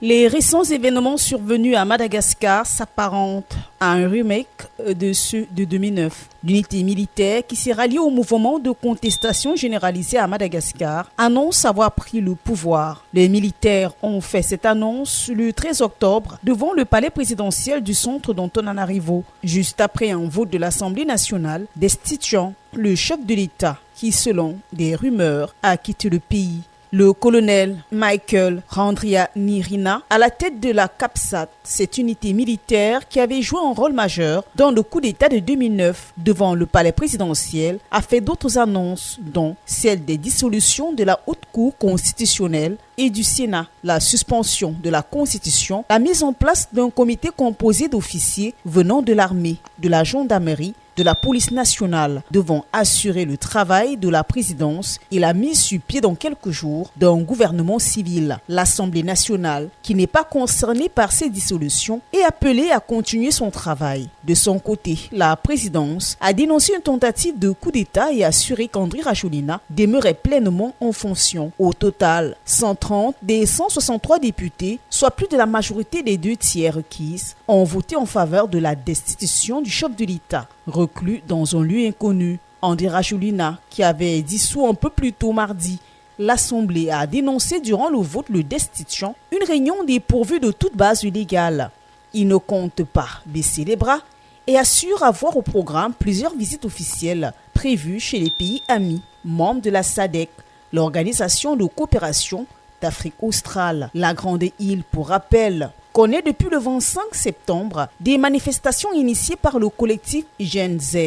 Les récents événements survenus à Madagascar s'apparentent à un remake de ceux de 2009. L'unité militaire qui s'est ralliée au mouvement de contestation généralisée à Madagascar annonce avoir pris le pouvoir. Les militaires ont fait cette annonce le 13 octobre devant le palais présidentiel du centre d'Antananarivo, juste après un vote de l'Assemblée nationale destituant le chef de l'État qui, selon des rumeurs, a quitté le pays. Le colonel Michael Randrianirina, à la tête de la CAPSAT, cette unité militaire qui avait joué un rôle majeur dans le coup d'État de 2009 devant le palais présidentiel, a fait d'autres annonces, dont celle des dissolutions de la Haute Cour constitutionnelle et du Sénat, la suspension de la Constitution, la mise en place d'un comité composé d'officiers venant de l'armée, de la gendarmerie, de la police nationale devant assurer le travail de la présidence et la mise sur pied dans quelques jours d'un gouvernement civil. L'Assemblée nationale, qui n'est pas concernée par ces dissolutions, est appelée à continuer son travail. De son côté, la présidence a dénoncé une tentative de coup d'État et assuré qu'Andry Rajoelina demeurait pleinement en fonction. Au total, 130 des 163 députés, soit plus de la majorité des 2/3 requises, ont voté en faveur de la destitution du chef de l'État. Reclus dans un lieu inconnu, Andry Rajoelina, qui avait dissous un peu plus tôt mardi, l'Assemblée a dénoncé durant le vote le destituant une réunion dépourvue de toute base légale. Il ne compte pas baisser les bras et assure avoir au programme plusieurs visites officielles prévues chez les pays amis, membres de la SADC, l'Organisation de coopération d'Afrique australe. La Grande Île, pour rappel, connaît depuis le 25 septembre des manifestations initiées par le collectif Gen Z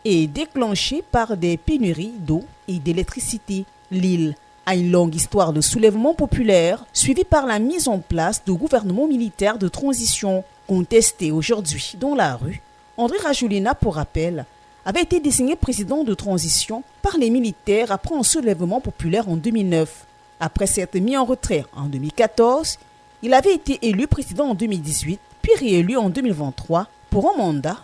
et déclenchées par des pénuries d'eau et d'électricité. L'île a une longue histoire de soulèvement populaire suivie par la mise en place de gouvernements militaires de transition contestés aujourd'hui dans la rue. Andry Rajoelina, pour rappel, avait été désigné président de transition par les militaires après un soulèvement populaire en 2009. Après s'être mis en retrait en 2014, il avait été élu président en 2018, puis réélu en 2023 pour un mandat